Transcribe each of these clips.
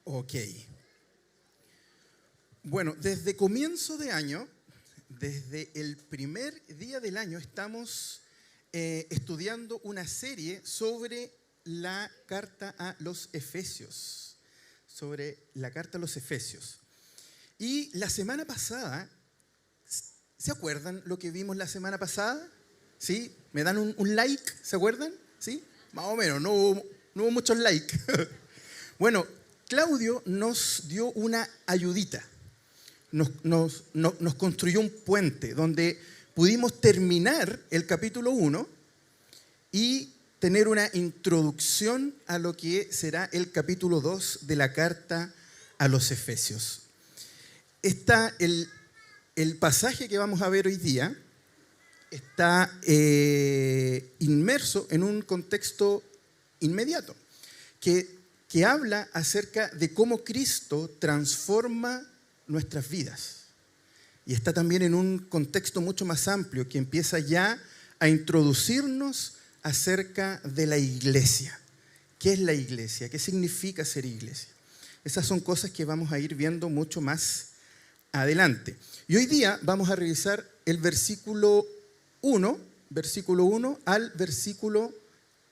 Ok. Bueno, desde comienzo de año, desde el primer día del año, estamos estudiando una serie sobre la carta a los Efesios. Sobre la carta a los Efesios. Y la semana pasada, ¿se acuerdan lo que vimos la semana pasada? ¿Sí? ¿Me dan un like? ¿Se acuerdan? ¿Sí? Más o menos, no hubo muchos likes. Bueno, Claudio nos dio una ayudita. Nos construyó un puente donde pudimos terminar el capítulo 1 y tener una introducción a lo que será el capítulo 2 de la carta a los Efesios. El pasaje que vamos a ver hoy día está inmerso en un contexto inmediato que habla acerca de cómo Cristo transforma nuestras vidas. Y está también en un contexto mucho más amplio que empieza ya a introducirnos acerca de la iglesia. ¿Qué es la iglesia? ¿Qué significa ser iglesia? Esas son cosas que vamos a ir viendo mucho más adelante. Y hoy día vamos a revisar el versículo 1 al versículo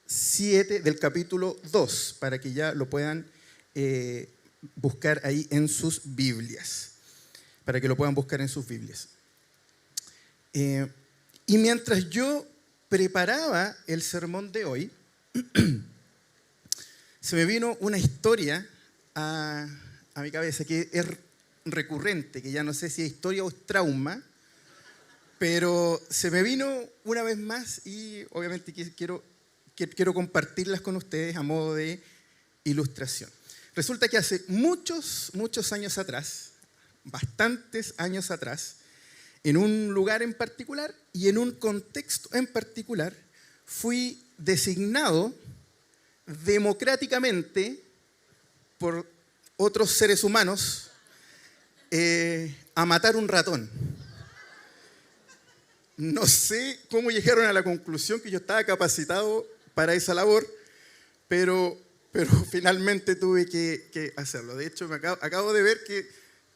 7 del capítulo 2, para que ya lo puedan buscar ahí en sus Biblias. Y mientras yo preparaba el sermón de hoy, se me vino una historia a mi cabeza que es recurrente, que ya no sé si es historia o es trauma, pero se me vino una vez más y obviamente quiero compartirlas con ustedes a modo de ilustración. Resulta que hace muchos años atrás, bastantes años atrás, en un lugar en particular y en un contexto en particular, fui designado democráticamente por otros seres humanos a matar un ratón. No sé cómo llegaron a la conclusión que yo estaba capacitado para esa labor, pero finalmente tuve que hacerlo. De hecho, acabo de ver que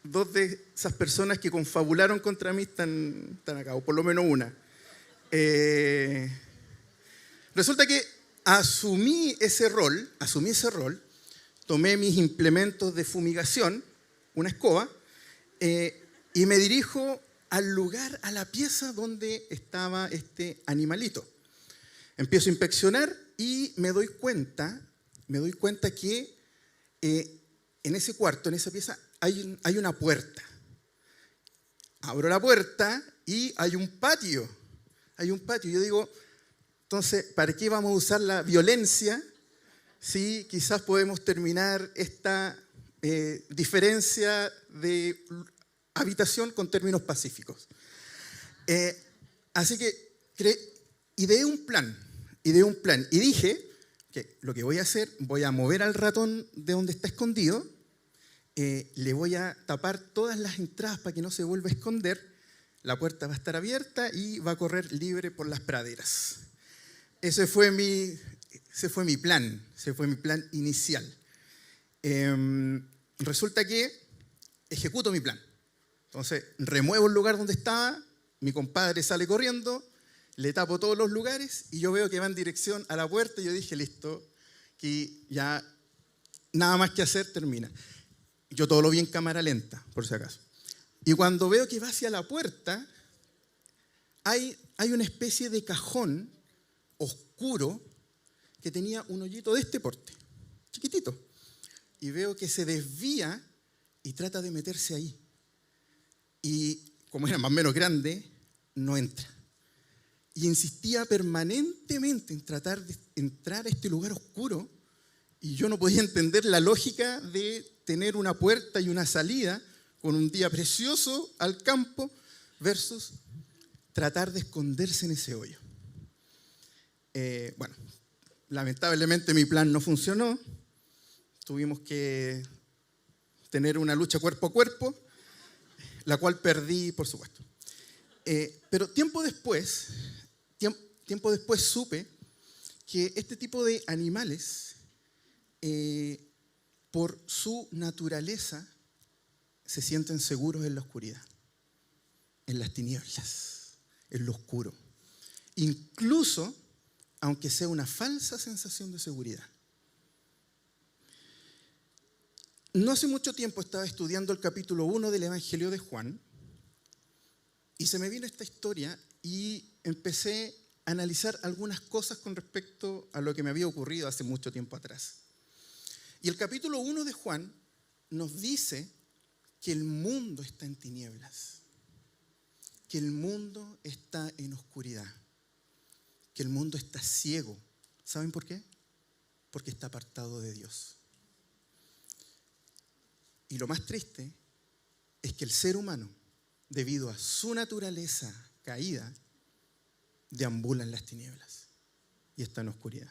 dos de esas personas que confabularon contra mí están acá, o por lo menos una. Resulta que asumí ese rol, tomé mis implementos de fumigación, una escoba, y me dirijo al lugar, a la pieza donde estaba este animalito. Empiezo a inspeccionar y me doy cuenta que en ese cuarto, en esa pieza, hay una puerta. Abro la puerta y hay un patio. Yo digo, entonces, ¿para qué vamos a usar la violencia si quizás podemos terminar esta diferencia de habitación con términos pacíficos? Así que ideé un plan y dije que lo que voy a hacer, voy a mover al ratón de donde está escondido, le voy a tapar todas las entradas para que no se vuelva a esconder, la puerta va a estar abierta y va a correr libre por las praderas. Ese fue mi plan inicial. Resulta que ejecuto mi plan. Entonces, remuevo el lugar donde estaba, mi compadre sale corriendo, le tapo todos los lugares y yo veo que va en dirección a la puerta y yo dije, listo, que ya nada más que hacer, termina. Yo todo lo vi en cámara lenta, por si acaso. Y cuando veo que va hacia la puerta, hay una especie de cajón oscuro que tenía un hoyito de este porte, chiquitito. Y veo que se desvía y trata de meterse ahí. Y como era más o menos grande, no entra. Y insistía permanentemente en tratar de entrar a este lugar oscuro y yo no podía entender la lógica de tener una puerta y una salida con un día precioso al campo versus tratar de esconderse en ese hoyo. Bueno, lamentablemente mi plan no funcionó. Tuvimos que tener una lucha cuerpo a cuerpo, la cual perdí, por supuesto. Pero tiempo después supe que este tipo de animales por su naturaleza, se sienten seguros en la oscuridad, en las tinieblas, en lo oscuro. Incluso, aunque sea una falsa sensación de seguridad. No hace mucho tiempo estaba estudiando el capítulo 1 del Evangelio de Juan y se me vino esta historia y empecé a analizar algunas cosas con respecto a lo que me había ocurrido hace mucho tiempo atrás. Y el capítulo 1 de Juan nos dice que el mundo está en tinieblas, que el mundo está en oscuridad, que el mundo está ciego. ¿Saben por qué? Porque está apartado de Dios. Y lo más triste es que el ser humano, debido a su naturaleza caída, deambula en las tinieblas y está en oscuridad.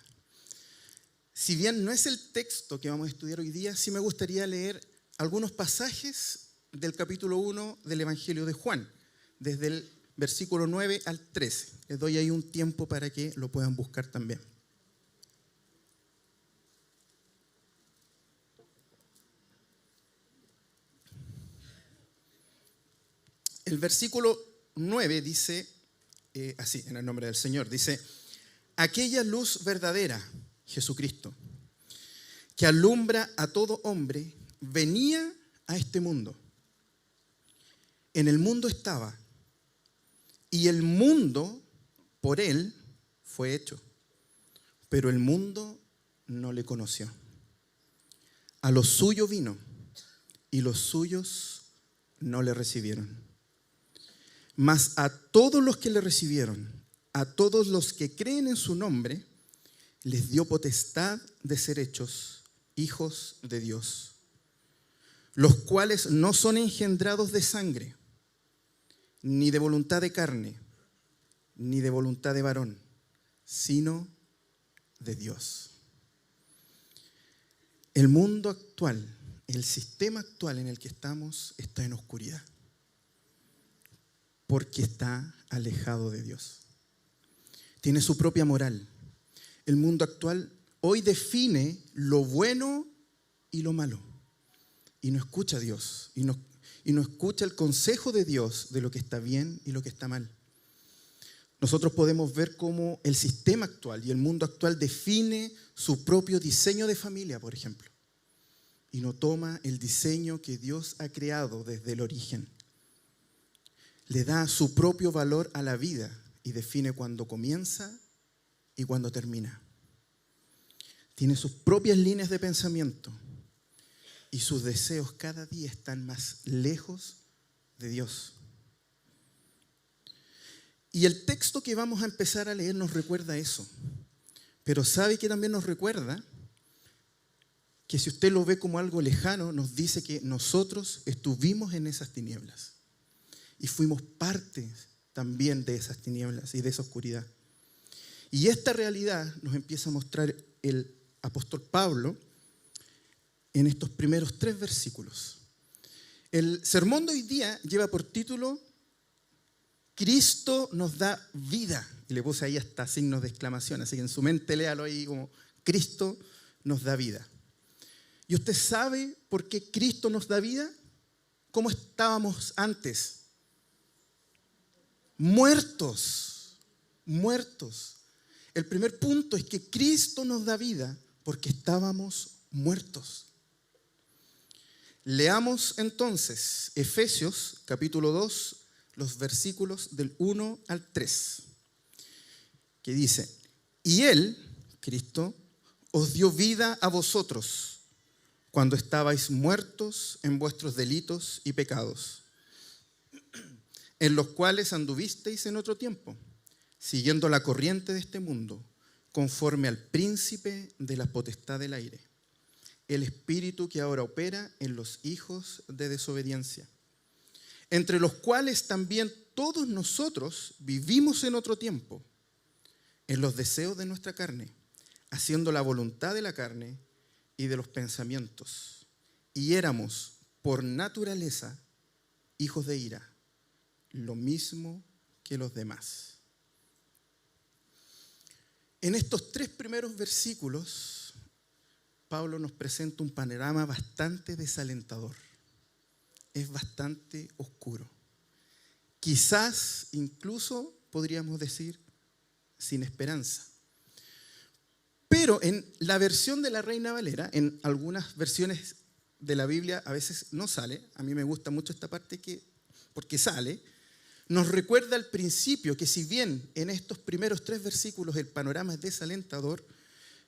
Si bien no es el texto que vamos a estudiar hoy día, sí me gustaría leer algunos pasajes del capítulo 1 del Evangelio de Juan, desde el versículo 9 al 13. Les doy ahí un tiempo para que lo puedan buscar también. El versículo 9 dice, así, en el nombre del Señor, dice: aquella luz verdadera, Jesucristo, que alumbra a todo hombre, venía a este mundo. En el mundo estaba, y el mundo por él fue hecho, pero el mundo no le conoció. A lo suyo vino, y los suyos no le recibieron. Mas a todos los que le recibieron, a todos los que creen en su nombre, les dio potestad de ser hechos hijos de Dios, los cuales no son engendrados de sangre, ni de voluntad de carne, ni de voluntad de varón, sino de Dios. El mundo actual, el sistema actual en el que estamos, está en oscuridad, porque está alejado de Dios. Tiene su propia moral. El mundo actual hoy define lo bueno y lo malo, y no escucha a Dios, y no escucha el consejo de Dios de lo que está bien y lo que está mal. Nosotros podemos ver cómo el sistema actual y el mundo actual define su propio diseño de familia, por ejemplo, y no toma el diseño que Dios ha creado desde el origen. Le da su propio valor a la vida y define cuándo comienza y cuándo termina. Tiene sus propias líneas de pensamiento y sus deseos cada día están más lejos de Dios. Y el texto que vamos a empezar a leer nos recuerda eso. Pero ¿sabe qué también nos recuerda? Que si usted lo ve como algo lejano, nos dice que nosotros estuvimos en esas tinieblas. Y fuimos parte también de esas tinieblas y de esa oscuridad. Y esta realidad nos empieza a mostrar el apóstol Pablo en estos primeros 3 versículos. El sermón de hoy día lleva por título Cristo nos da vida. Y le puse ahí hasta signos de exclamación, así que en su mente léalo ahí como Cristo nos da vida. ¿Y usted sabe por qué Cristo nos da vida? ¿Cómo estábamos antes? Muertos. El primer punto es que Cristo nos da vida porque estábamos muertos. Leamos entonces Efesios capítulo 2, los versículos del 1 al 3, que dice: y Él, Cristo, os dio vida a vosotros cuando estabais muertos en vuestros delitos y pecados, en los cuales anduvisteis en otro tiempo, siguiendo la corriente de este mundo, conforme al príncipe de la potestad del aire, el espíritu que ahora opera en los hijos de desobediencia, entre los cuales también todos nosotros vivimos en otro tiempo, en los deseos de nuestra carne, haciendo la voluntad de la carne y de los pensamientos, y éramos por naturaleza hijos de ira, lo mismo que los demás. En estos 3 primeros versículos, Pablo nos presenta un panorama bastante desalentador. Es bastante oscuro. Quizás incluso podríamos decir sin esperanza. Pero en la versión de la Reina Valera, en algunas versiones de la Biblia a veces no sale, a mí me gusta mucho esta parte porque sale, nos recuerda al principio que si bien en estos primeros 3 versículos el panorama es desalentador,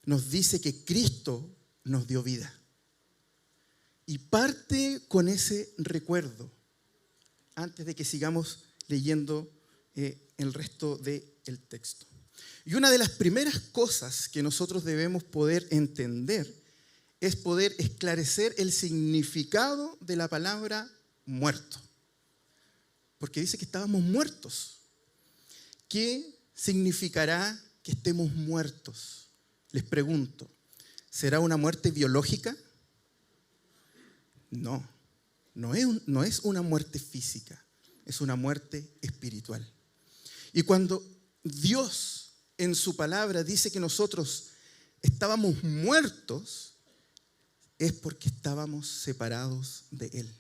nos dice que Cristo nos dio vida. Y parte con ese recuerdo antes de que sigamos leyendo el resto del texto. Y una de las primeras cosas que nosotros debemos poder entender es poder esclarecer el significado de la palabra muerto. Porque dice que estábamos muertos. ¿Qué significará que estemos muertos? Les pregunto, ¿será una muerte biológica? No es una muerte física, es una muerte espiritual. Y cuando Dios en su palabra dice que nosotros estábamos muertos, es porque estábamos separados de Él.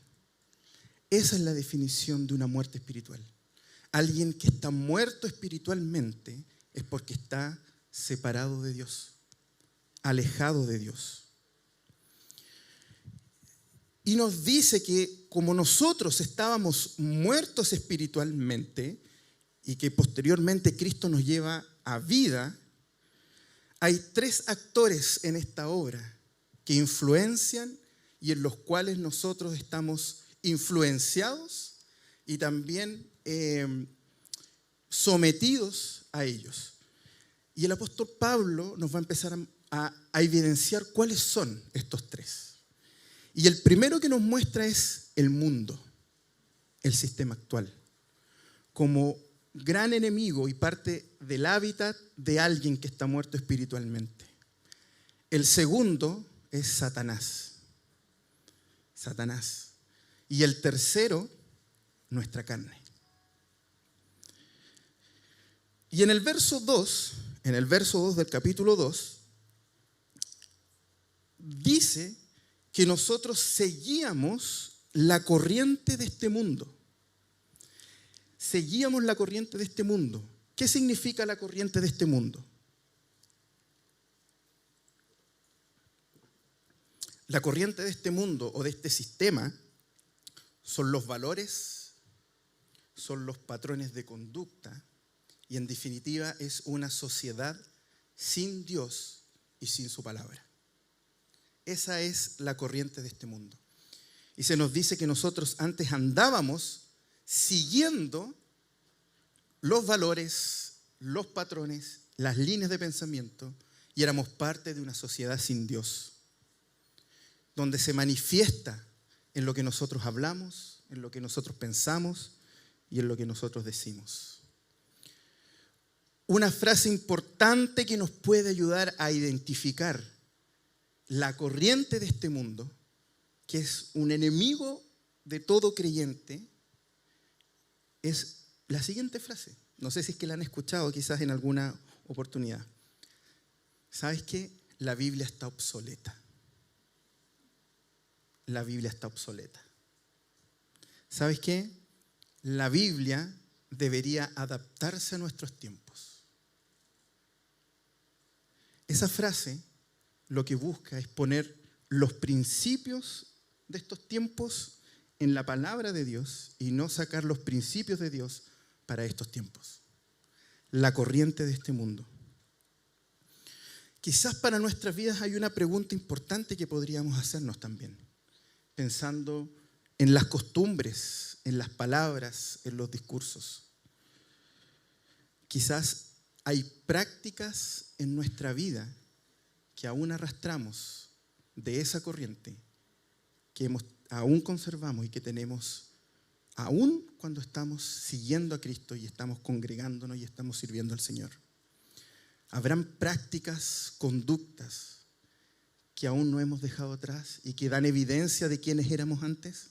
Esa es la definición de una muerte espiritual. Alguien que está muerto espiritualmente es porque está separado de Dios, alejado de Dios. Y nos dice que como nosotros estábamos muertos espiritualmente y que posteriormente Cristo nos lleva a vida, hay 3 actores en esta obra que influencian y en los cuales nosotros estamos influenciados y también sometidos a ellos. Y el apóstol Pablo nos va a empezar a evidenciar cuáles son estos 3. Y el primero que nos muestra es el mundo, el sistema actual, como gran enemigo y parte del hábitat de alguien que está muerto espiritualmente. El segundo es Satanás. Y el tercero, nuestra carne. Y en el verso 2 del capítulo 2, dice que nosotros seguíamos la corriente de este mundo. Seguíamos la corriente de este mundo. ¿Qué significa la corriente de este mundo? La corriente de este mundo o de este sistema son los valores, son los patrones de conducta y en definitiva es una sociedad sin Dios y sin su palabra. Esa es la corriente de este mundo. Y se nos dice que nosotros antes andábamos siguiendo los valores, los patrones, las líneas de pensamiento y éramos parte de una sociedad sin Dios, donde se manifiesta en lo que nosotros hablamos, en lo que nosotros pensamos y en lo que nosotros decimos. Una frase importante que nos puede ayudar a identificar la corriente de este mundo, que es un enemigo de todo creyente, es la siguiente frase. No sé si es que la han escuchado quizás en alguna oportunidad. ¿Sabes qué? La Biblia está obsoleta. La Biblia está obsoleta. ¿Sabes qué? La Biblia debería adaptarse a nuestros tiempos. Esa frase lo que busca es poner los principios de estos tiempos en la palabra de Dios y no sacar los principios de Dios para estos tiempos. La corriente de este mundo. Quizás para nuestras vidas hay una pregunta importante que podríamos hacernos también, pensando en las costumbres, en las palabras, en los discursos. Quizás hay prácticas en nuestra vida que aún arrastramos de esa corriente, que aún conservamos y que tenemos aún cuando estamos siguiendo a Cristo y estamos congregándonos y estamos sirviendo al Señor. Habrán prácticas, conductas que aún no hemos dejado atrás y que dan evidencia de quiénes éramos antes.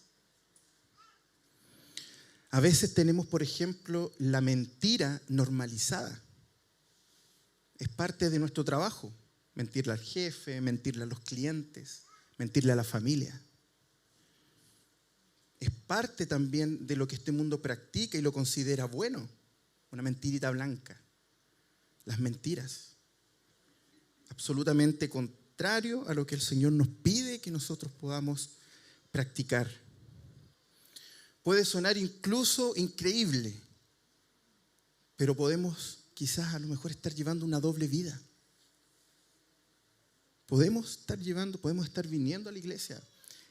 A veces tenemos, por ejemplo, la mentira normalizada. Es parte de nuestro trabajo. mentirle al jefe, mentirle a los clientes, mentirle a la familia. Es parte también de lo que este mundo practica y lo considera bueno, una mentirita blanca. Las mentiras, absolutamente contrario a lo que el Señor nos pide que nosotros podamos practicar. Puede sonar incluso increíble, pero podemos quizás a lo mejor estar llevando una doble vida. Podemos estar viniendo a la iglesia,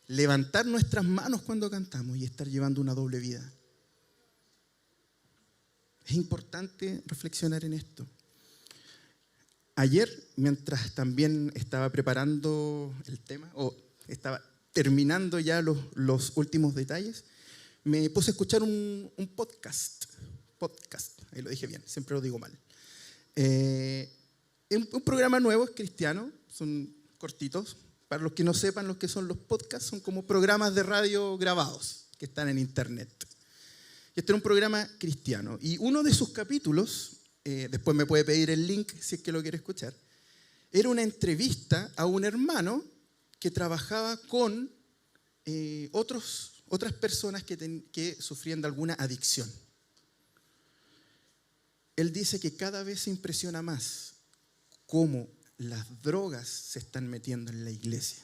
levantar nuestras manos cuando cantamos y estar llevando una doble vida. Es importante reflexionar en esto. Ayer, mientras también estaba preparando el tema, o estaba terminando ya los últimos detalles, me puse a escuchar un podcast, ahí lo dije bien, siempre lo digo mal. Un programa nuevo, es cristiano, son cortitos. Para los que no sepan lo que son los podcasts, son como programas de radio grabados que están en internet. Este era un programa cristiano. Y uno de sus capítulos, después me puede pedir el link si es que lo quiere escuchar, era una entrevista a un hermano que trabajaba con otras personas que sufrían de alguna adicción. Él dice que cada vez se impresiona más cómo las drogas se están metiendo en la iglesia.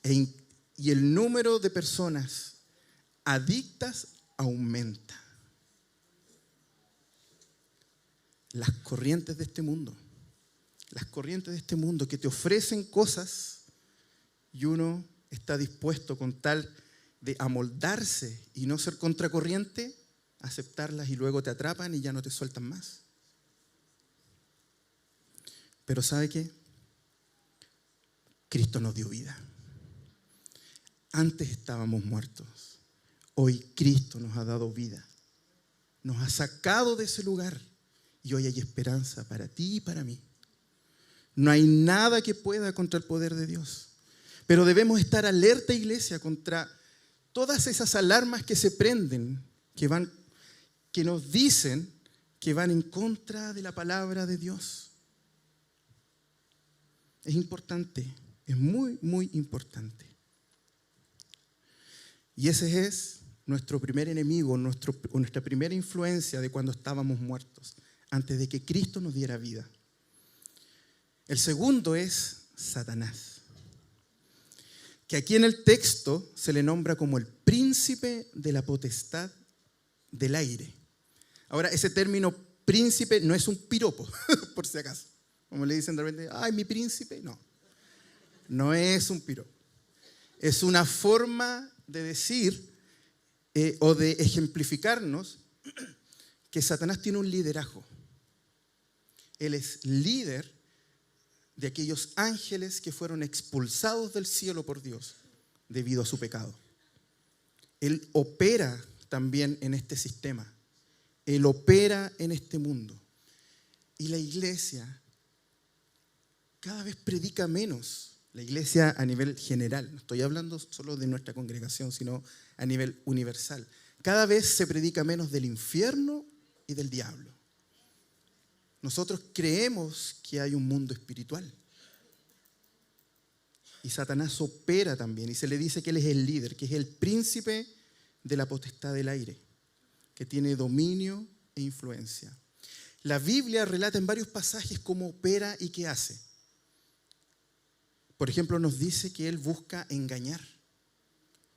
Y el número de personas adictas aumenta. Las corrientes de este mundo que te ofrecen cosas y uno está dispuesto con tal de amoldarse y no ser contracorriente, aceptarlas y luego te atrapan y ya no te sueltan más. Pero ¿sabe qué? Cristo nos dio vida. Antes estábamos muertos. Hoy Cristo nos ha dado vida. Nos ha sacado de ese lugar. Y hoy hay esperanza para ti y para mí. No hay nada que pueda contra el poder de Dios. Pero debemos estar alerta, iglesia, contra todas esas alarmas que se prenden, que nos dicen que van en contra de la palabra de Dios. Es importante, es muy, muy importante. Y ese es nuestro primer enemigo, nuestra primera influencia de cuando estábamos muertos, antes de que Cristo nos diera vida. El segundo es Satanás, que aquí en el texto se le nombra como el príncipe de la potestad del aire. Ahora, ese término príncipe no es un piropo, por si acaso. Como le dicen de repente, ¡ay, mi príncipe! No es un piropo. Es una forma de decir o de ejemplificarnos que Satanás tiene un liderazgo. Él es líder de aquellos ángeles que fueron expulsados del cielo por Dios debido a su pecado. Él opera también en este sistema. Él opera en este mundo. Y la iglesia cada vez predica menos. La iglesia a nivel general, no estoy hablando solo de nuestra congregación, sino a nivel universal. Cada vez se predica menos del infierno y del diablo. Nosotros creemos que hay un mundo espiritual. Y Satanás opera también, y se le dice que él es el líder, que es el príncipe de la potestad del aire, que tiene dominio e influencia. La Biblia relata en varios pasajes cómo opera y qué hace. Por ejemplo, nos dice que él busca engañar.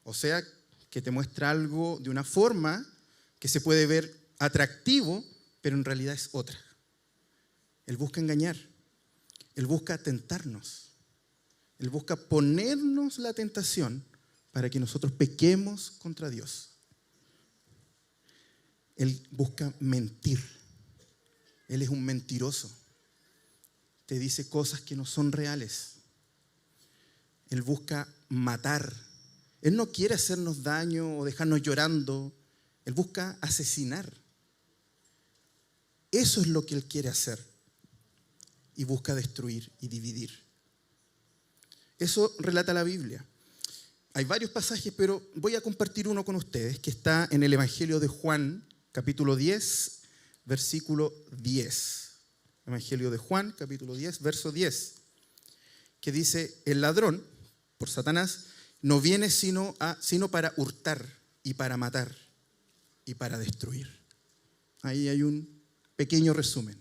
O sea, que te muestra algo de una forma que se puede ver atractivo, pero en realidad es otra. Él busca engañar. Él busca tentarnos. Él busca ponernos la tentación para que nosotros pequemos contra Dios. Él busca mentir. Él es un mentiroso. Te dice cosas que no son reales. Él busca matar. Él no quiere hacernos daño o dejarnos llorando. Él busca asesinar. Eso es lo que él quiere hacer. Y busca destruir y dividir. Eso relata la Biblia. Hay varios pasajes, pero voy a compartir uno con ustedes que está en el Evangelio de Juan, capítulo 10, versículo 10. Evangelio de Juan, capítulo 10, verso 10, que dice, el ladrón, por Satanás, no viene sino para hurtar y para matar y para destruir. Ahí hay un pequeño resumen.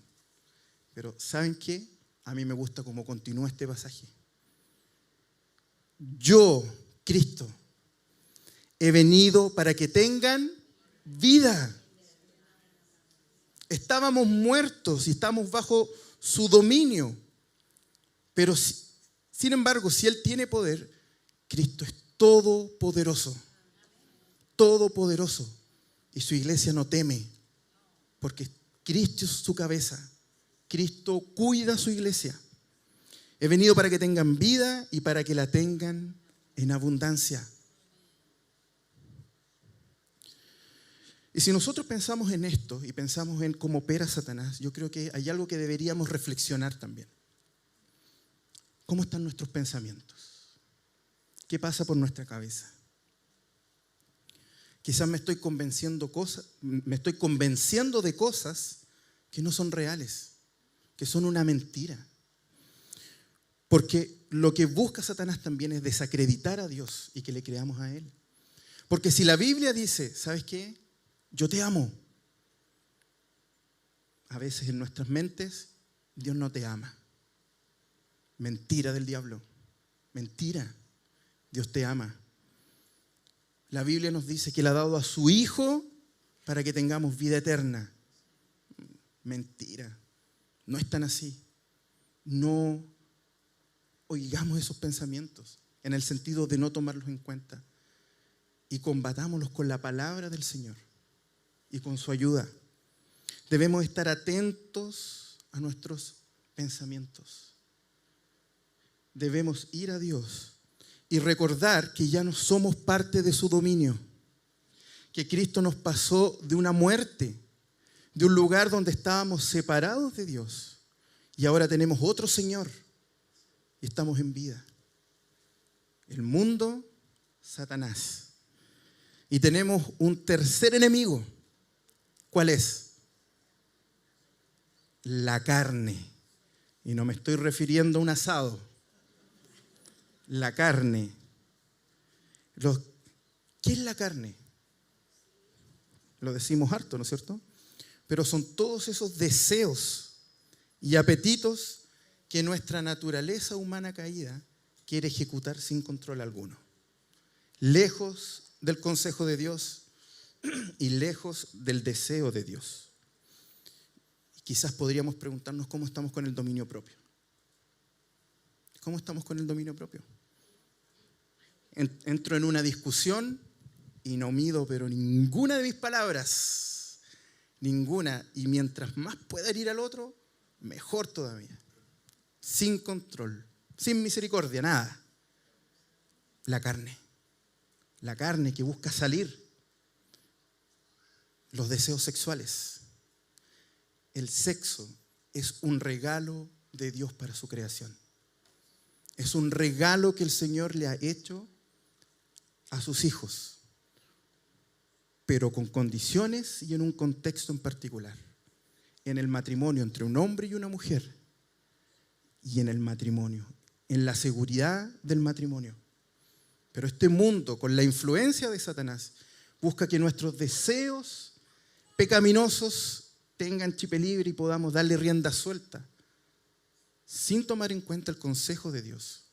Pero ¿saben qué? A mí me gusta cómo continúa este pasaje. Yo, Cristo, he venido para que tengan vida. Estábamos muertos y estamos bajo su dominio. Pero sin embargo, si Él tiene poder, Cristo es todopoderoso. Todopoderoso. Y su iglesia no teme, porque Cristo es su cabeza. Cristo cuida a su iglesia. He venido para que tengan vida y para que la tengan en abundancia. Y si nosotros pensamos en esto y pensamos en cómo opera Satanás, yo creo que hay algo que deberíamos reflexionar también. ¿Cómo están nuestros pensamientos? ¿Qué pasa por nuestra cabeza? Quizás me estoy convenciendo de cosas que no son reales, que son una mentira. Porque lo que busca Satanás también es desacreditar a Dios y que le creamos a Él. Porque si la Biblia dice, ¿sabes qué? Yo te amo. A veces en nuestras mentes, Dios no te ama. Mentira del diablo. Mentira. Dios te ama. La Biblia nos dice que Él ha dado a su Hijo para que tengamos vida eterna. Mentira. No es tan así. No oigamos esos pensamientos en el sentido de no tomarlos en cuenta y combatámoslos con la palabra del Señor y con su ayuda. Debemos estar atentos a nuestros pensamientos. Debemos ir a Dios y recordar que ya no somos parte de su dominio, que Cristo nos pasó de una muerte, de un lugar donde estábamos separados de Dios y ahora tenemos otro Señor y estamos en vida. El mundo, Satanás. Y tenemos un tercer enemigo. ¿Cuál es? La carne. Y no me estoy refiriendo a un asado. La carne. ¿Qué es la carne? Lo decimos harto, ¿no es cierto? Pero son todos esos deseos y apetitos que nuestra naturaleza humana caída quiere ejecutar sin control alguno. Lejos del consejo de Dios y lejos del deseo de Dios. Quizás podríamos preguntarnos cómo estamos con el dominio propio. ¿Cómo estamos con el dominio propio? Entro en una discusión y no mido pero ninguna de mis palabras. Ninguna. Y mientras más pueda herir al otro, mejor todavía. Sin control, sin misericordia, nada. La carne que busca salir. Los deseos sexuales. El sexo es un regalo de Dios para su creación. Es un regalo que el Señor le ha hecho a sus hijos, pero con condiciones y en un contexto en particular. En el matrimonio entre un hombre y una mujer. Y en el matrimonio, en la seguridad del matrimonio. Pero este mundo, con la influencia de Satanás, busca que nuestros deseos pecaminosos tengan chip libre y podamos darle rienda suelta, sin tomar en cuenta el consejo de Dios.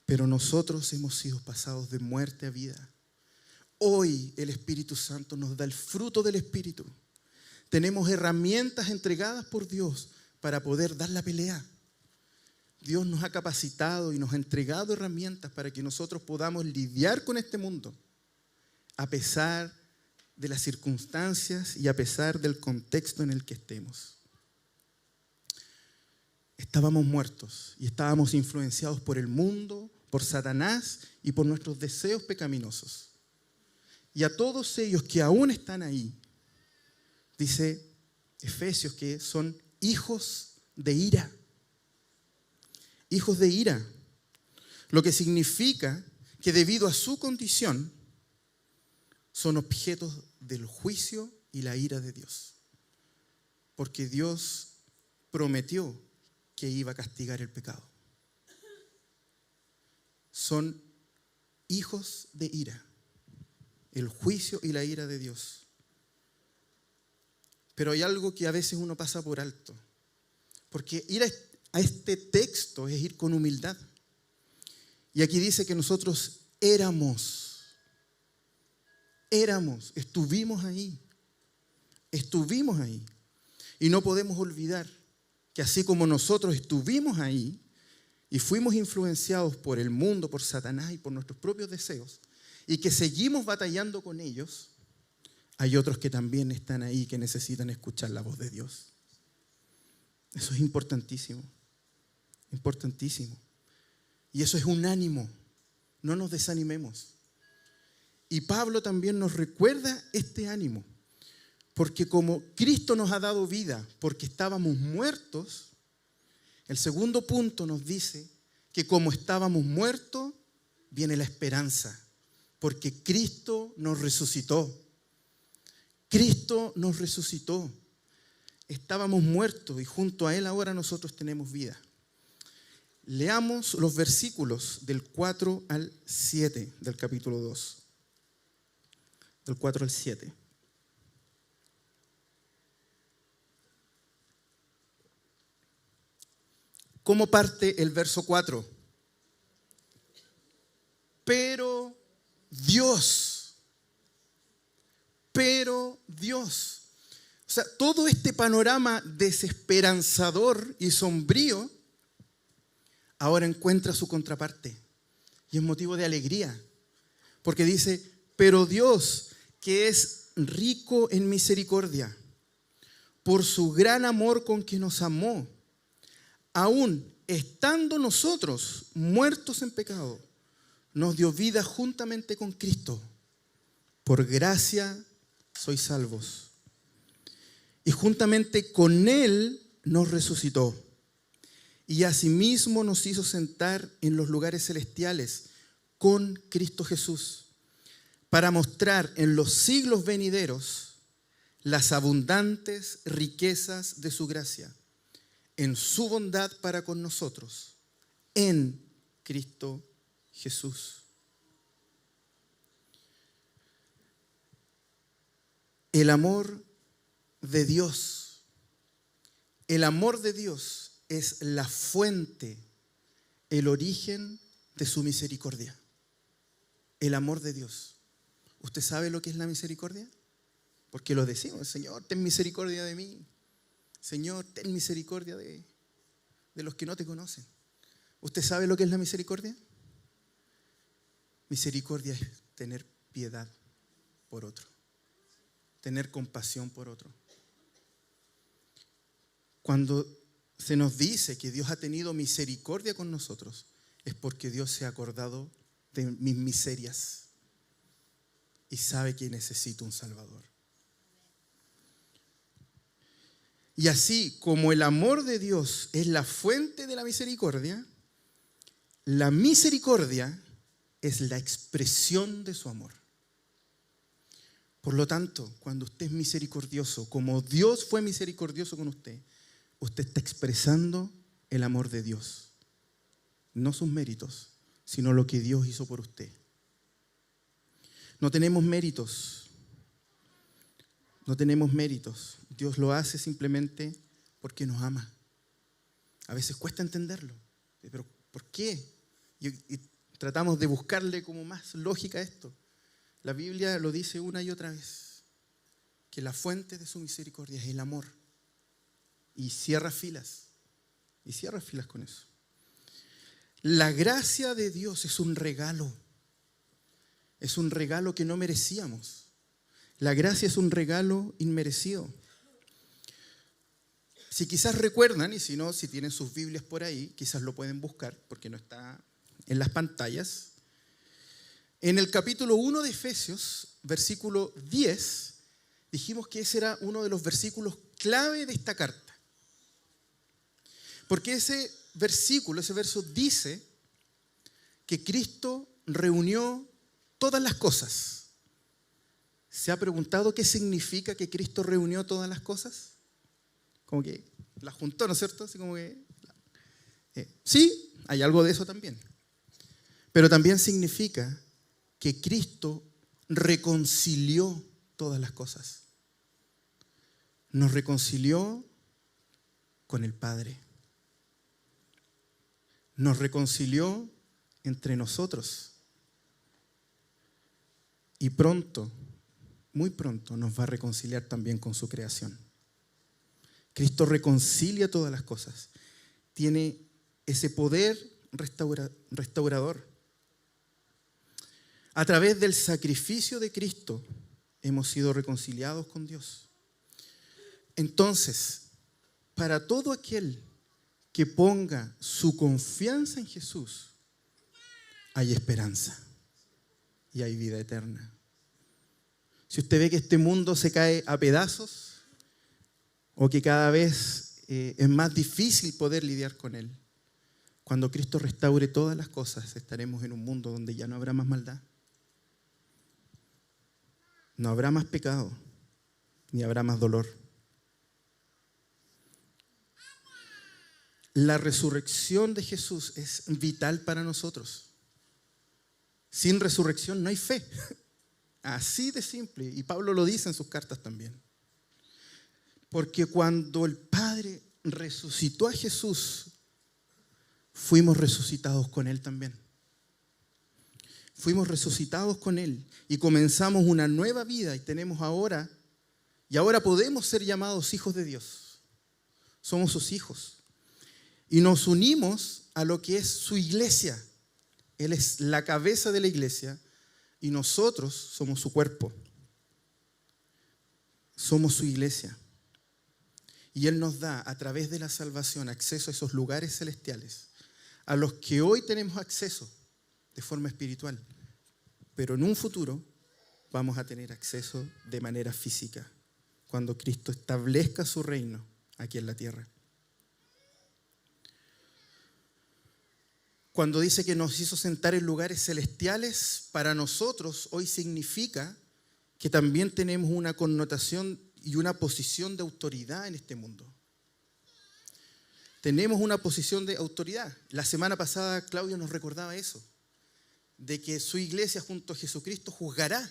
Pero nosotros hemos sido pasados de muerte a vida. Hoy el Espíritu Santo nos da el fruto del Espíritu. Tenemos herramientas entregadas por Dios para poder dar la pelea. Dios nos ha capacitado y nos ha entregado herramientas para que nosotros podamos lidiar con este mundo, a pesar de las circunstancias y a pesar del contexto en el que estemos. Estábamos muertos y estábamos influenciados por el mundo, por Satanás y por nuestros deseos pecaminosos. Y a todos ellos que aún están ahí, dice Efesios que son hijos de ira. Hijos de ira. Lo que significa que debido a su condición son objetos del juicio y la ira de Dios. Porque Dios prometió que iba a castigar el pecado. Son hijos de ira, el juicio y la ira de Dios. Pero hay algo que a veces uno pasa por alto, porque ir a este texto es ir con humildad. Y aquí dice que nosotros estuvimos ahí. Y no podemos olvidar que así como nosotros estuvimos ahí y fuimos influenciados por el mundo, por Satanás y por nuestros propios deseos, y que seguimos batallando con ellos, hay otros que también están ahí que necesitan escuchar la voz de Dios. Eso es importantísimo, importantísimo. Y eso es un ánimo, no nos desanimemos. Y Pablo también nos recuerda este ánimo, porque como Cristo nos ha dado vida, porque estábamos muertos, el segundo punto nos dice que como estábamos muertos, viene la esperanza, porque Cristo nos resucitó. Cristo nos resucitó. Estábamos muertos y junto a Él ahora nosotros tenemos vida. Leamos los versículos del 4 al 7 del capítulo 2. Del 4 al 7. ¿Cómo parte el verso 4? Pero Dios. O sea, todo este panorama desesperanzador y sombrío ahora encuentra su contraparte. Y es motivo de alegría. Porque dice, pero Dios, que es rico en misericordia, por su gran amor con que nos amó, aún estando nosotros muertos en pecado, nos dio vida juntamente con Cristo. Por gracia sois salvos. Y juntamente con Él nos resucitó. Y asimismo nos hizo sentar en los lugares celestiales con Cristo Jesús, para mostrar en los siglos venideros las abundantes riquezas de su gracia, en su bondad para con nosotros, en Cristo Jesús. El amor de Dios es la fuente, el origen de su misericordia. El amor de Dios. ¿Usted sabe lo que es la misericordia? Porque lo decimos, Señor, ten misericordia de mí. Señor, ten misericordia de los que no te conocen. ¿Usted sabe lo que es la misericordia? Misericordia es tener piedad por otro, tener compasión por otro. Cuando se nos dice que Dios ha tenido misericordia con nosotros, es porque Dios se ha acordado de mis miserias y sabe que necesito un Salvador. Y así como el amor de Dios es la fuente de la misericordia es la expresión de su amor. Por lo tanto, cuando usted es misericordioso, como Dios fue misericordioso con usted, usted está expresando el amor de Dios. No sus méritos, sino lo que Dios hizo por usted. No tenemos méritos. No tenemos méritos. Dios lo hace simplemente porque nos ama. A veces cuesta entenderlo. Pero ¿por qué? Y tratamos de buscarle como más lógica a esto. La Biblia lo dice una y otra vez, que la fuente de su misericordia es el amor. Y cierra filas con eso. La gracia de Dios es un regalo que no merecíamos. La gracia es un regalo inmerecido. Si quizás recuerdan, y si no, si tienen sus Biblias por ahí, quizás lo pueden buscar, porque no está en las pantallas. En el capítulo 1 de Efesios, versículo 10, dijimos que ese era uno de los versículos clave de esta carta. Porque ese verso dice que Cristo reunió todas las cosas. ¿Se ha preguntado qué significa que Cristo reunió todas las cosas? Como que la juntó, ¿no es cierto? Así como que, sí, hay algo de eso también. Pero también significa que Cristo reconcilió todas las cosas. Nos reconcilió con el Padre. Nos reconcilió entre nosotros. Y pronto, muy pronto, nos va a reconciliar también con su creación. Cristo reconcilia todas las cosas. Tiene ese poder restaurador. A través del sacrificio de Cristo hemos sido reconciliados con Dios. Entonces, para todo aquel que ponga su confianza en Jesús, hay esperanza y hay vida eterna. Si usted ve que este mundo se cae a pedazos o que cada vez es más difícil poder lidiar con él, cuando Cristo restaure todas las cosas, estaremos en un mundo donde ya no habrá más maldad. No habrá más pecado, ni habrá más dolor. La resurrección de Jesús es vital para nosotros. Sin resurrección no hay fe. Así de simple. Y Pablo lo dice en sus cartas también. Porque cuando el Padre resucitó a Jesús, fuimos resucitados con Él también. Fuimos resucitados con Él y comenzamos una nueva vida y ahora podemos ser llamados hijos de Dios. Somos sus hijos. Y nos unimos a lo que es su iglesia. Él es la cabeza de la iglesia y nosotros somos su cuerpo. Somos su iglesia. Y Él nos da a través de la salvación acceso a esos lugares celestiales a los que hoy tenemos acceso de forma espiritual, pero en un futuro vamos a tener acceso de manera física, cuando Cristo establezca su reino aquí en la tierra. Cuando dice que nos hizo sentar en lugares celestiales, para nosotros hoy significa que también tenemos una connotación y una posición de autoridad en este mundo. Tenemos una posición de autoridad. La semana pasada Claudio nos recordaba eso, de que su iglesia junto a Jesucristo juzgará.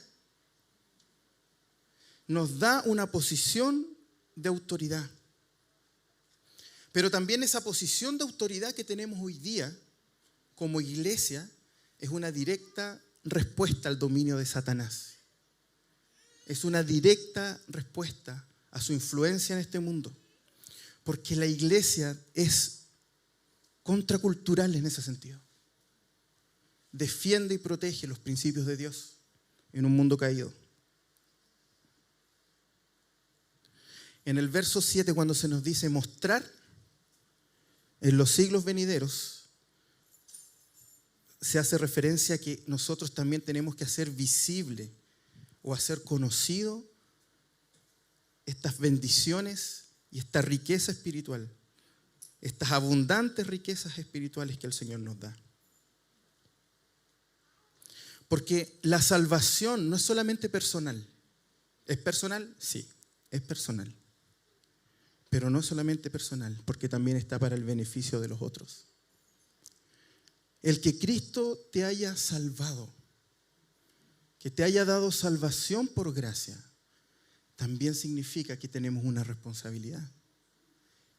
Nos da una posición de autoridad. Pero también esa posición de autoridad que tenemos hoy día como iglesia es una directa respuesta al dominio de Satanás. Es una directa respuesta a su influencia en este mundo. Porque la iglesia es contracultural en ese sentido. Defiende y protege los principios de Dios en un mundo caído. En el verso 7, cuando se nos dice mostrar en los siglos venideros, se hace referencia a que nosotros también tenemos que hacer visible o hacer conocido estas bendiciones y esta riqueza espiritual, estas abundantes riquezas espirituales que el Señor nos da. Porque la salvación no es solamente personal. ¿Es personal? Sí, es personal. Pero no es solamente personal, porque también está para el beneficio de los otros. El que Cristo te haya salvado, que te haya dado salvación por gracia, también significa que tenemos una responsabilidad.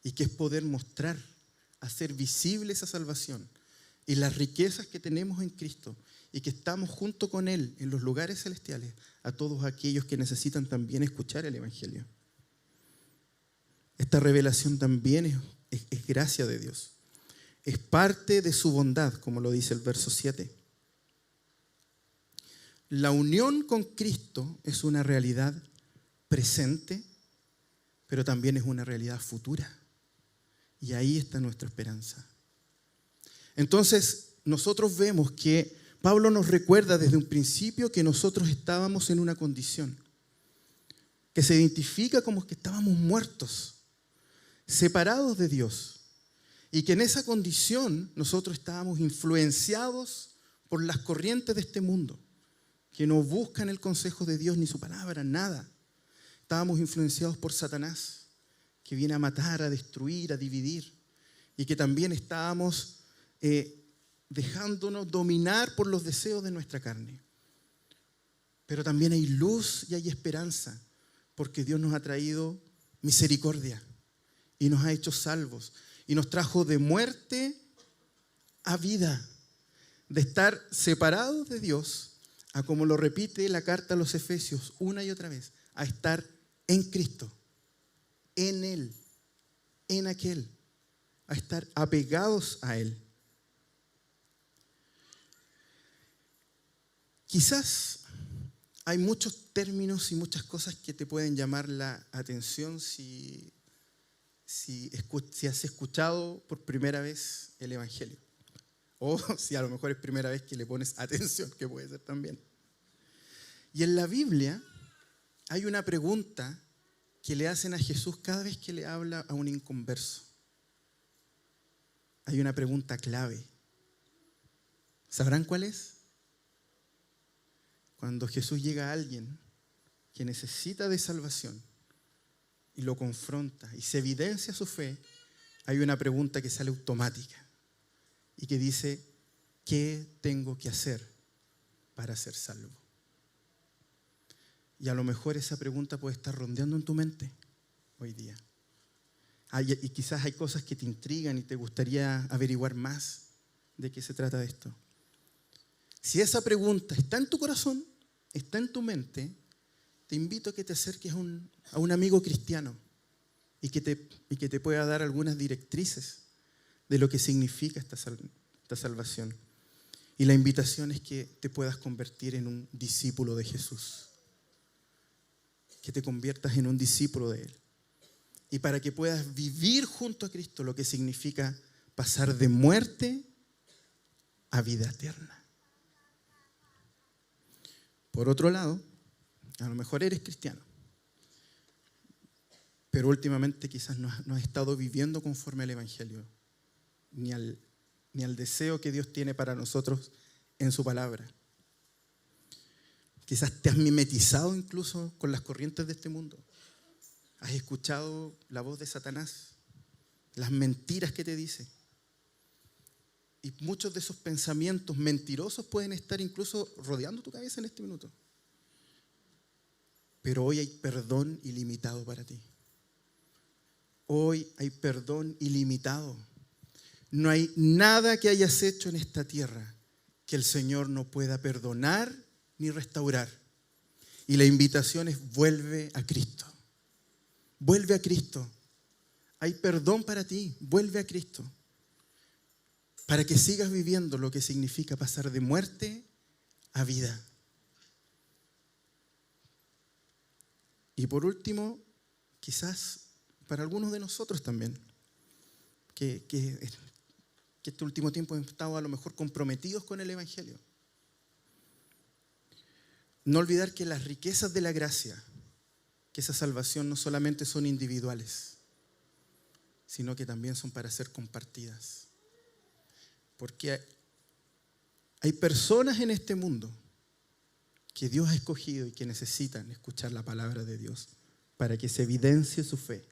Y que es poder mostrar, hacer visible esa salvación y las riquezas que tenemos en Cristo y que estamos junto con Él en los lugares celestiales a todos aquellos que necesitan también escuchar el Evangelio. Esta revelación también es gracia de Dios. Es parte de su bondad, como lo dice el verso 7. La unión con Cristo es una realidad presente, pero también es una realidad futura. Y ahí está nuestra esperanza. Entonces, nosotros vemos que Pablo nos recuerda desde un principio que nosotros estábamos en una condición que se identifica como que estábamos muertos, separados de Dios, y que en esa condición nosotros estábamos influenciados por las corrientes de este mundo, que no buscan el consejo de Dios ni su palabra, nada. Estábamos influenciados por Satanás, que viene a matar, a destruir, a dividir, y que también estábamos dejándonos dominar por los deseos de nuestra carne. Pero también hay luz y hay esperanza, porque Dios nos ha traído misericordia y nos ha hecho salvos y nos trajo de muerte a vida, de estar separados de Dios, a como lo repite la carta a los Efesios una y otra vez, a estar en Cristo, en Él, en aquel, a estar apegados a Él. Quizás hay muchos términos y muchas cosas que te pueden llamar la atención si has escuchado por primera vez el Evangelio. O si a lo mejor es primera vez que le pones atención, que puede ser también. Y en la Biblia hay una pregunta que le hacen a Jesús cada vez que le habla a un inconverso. Hay una pregunta clave. ¿Sabrán cuál es? Cuando Jesús llega a alguien que necesita de salvación y lo confronta y se evidencia su fe, hay una pregunta que sale automática y que dice: ¿qué tengo que hacer para ser salvo? Y a lo mejor esa pregunta puede estar rondeando en tu mente hoy día. Y quizás hay cosas que te intrigan y te gustaría averiguar más de qué se trata de esto. Si esa pregunta está en tu corazón, está en tu mente, te invito a que te acerques a un amigo cristiano y que te pueda dar algunas directrices de lo que significa esta salvación. Y la invitación es que te puedas convertir en un discípulo de Jesús, que te conviertas en un discípulo de Él. Y para que puedas vivir junto a Cristo lo que significa pasar de muerte a vida eterna. Por otro lado, a lo mejor eres cristiano, pero últimamente quizás no has estado viviendo conforme al Evangelio, ni al deseo que Dios tiene para nosotros en su palabra. Quizás te has mimetizado incluso con las corrientes de este mundo. Has escuchado la voz de Satanás, las mentiras que te dice. Y muchos de esos pensamientos mentirosos pueden estar incluso rodeando tu cabeza en este minuto. Pero hoy hay perdón ilimitado para ti. Hoy hay perdón ilimitado. No hay nada que hayas hecho en esta tierra que el Señor no pueda perdonar ni restaurar. Y la invitación es: vuelve a Cristo. Vuelve a Cristo. Hay perdón para ti. Vuelve a Cristo. Para que sigas viviendo lo que significa pasar de muerte a vida. Y por último, quizás para algunos de nosotros también, que este último tiempo hemos estado a lo mejor comprometidos con el Evangelio. No olvidar que las riquezas de la gracia, que esa salvación no solamente son individuales, sino que también son para ser compartidas. Porque hay personas en este mundo que Dios ha escogido y que necesitan escuchar la palabra de Dios para que se evidencie su fe.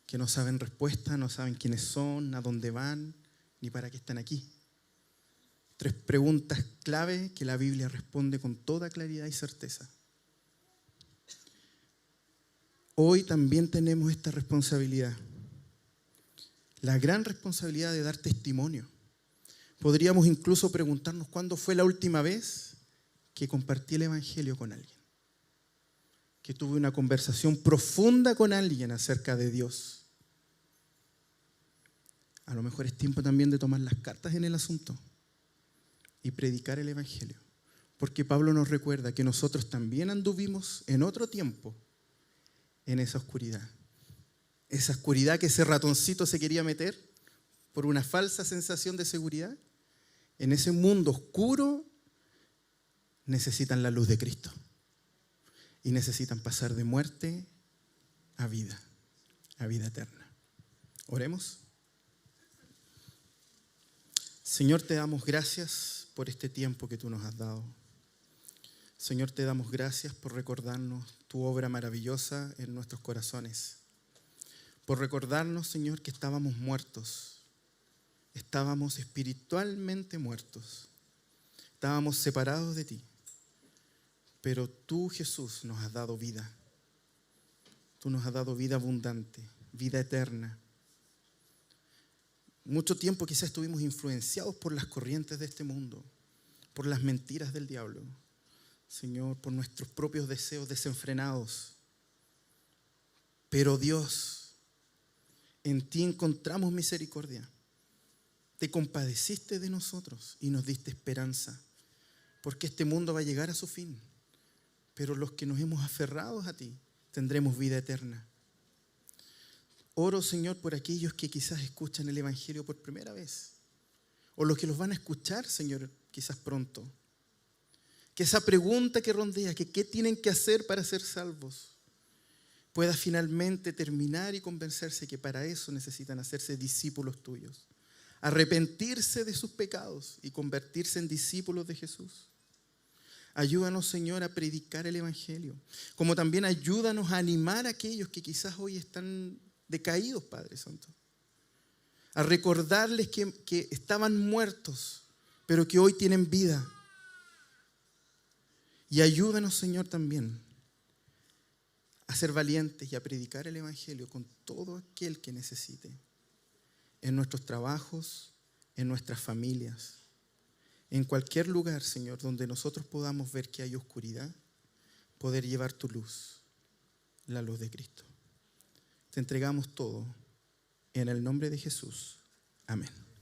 Que no saben respuesta, no saben quiénes son, a dónde van, ni para qué están aquí. 3 preguntas clave que la Biblia responde con toda claridad y certeza. Hoy también tenemos esta responsabilidad, la gran responsabilidad de dar testimonio. Podríamos incluso preguntarnos cuándo fue la última vez que compartí el Evangelio con alguien, que tuve una conversación profunda con alguien acerca de Dios. A lo mejor es tiempo también de tomar las cartas en el asunto y predicar el Evangelio, porque Pablo nos recuerda que nosotros también anduvimos en otro tiempo en esa oscuridad que ese ratoncito se quería meter por una falsa sensación de seguridad. En ese mundo oscuro necesitan la luz de Cristo y necesitan pasar de muerte a vida eterna. Oremos. Señor, te damos gracias por este tiempo que tú nos has dado. Señor, te damos gracias por recordarnos tu obra maravillosa en nuestros corazones. por recordarnos, Señor, que estábamos muertos. Estábamos espiritualmente muertos. Estábamos separados de ti. Pero tú, Jesús, nos has dado vida. Tú nos has dado vida abundante, vida eterna. Mucho tiempo quizás estuvimos influenciados por las corrientes de este mundo, por las mentiras del diablo, Señor, por nuestros propios deseos desenfrenados. Pero Dios, en ti encontramos misericordia. Te compadeciste de nosotros y nos diste esperanza, porque este mundo va a llegar a su fin. Pero los que nos hemos aferrado a ti, tendremos vida eterna. Oro, Señor, por aquellos que quizás escuchan el Evangelio por primera vez, o los que los van a escuchar, Señor, quizás pronto. Que esa pregunta que rondea, que qué tienen que hacer para ser salvos, pueda finalmente terminar y convencerse que para eso necesitan hacerse discípulos tuyos, arrepentirse de sus pecados y convertirse en discípulos de Jesús. Ayúdanos, Señor, a predicar el Evangelio, como también ayúdanos a animar a aquellos que quizás hoy están decaídos, Padre Santo, a recordarles que estaban muertos, pero que hoy tienen vida. Y ayúdanos, Señor, también a ser valientes y a predicar el Evangelio con todo aquel que necesite, en nuestros trabajos, en nuestras familias, en cualquier lugar, Señor, donde nosotros podamos ver que hay oscuridad, poder llevar tu luz, la luz de Cristo. Te entregamos todo en el nombre de Jesús. Amén.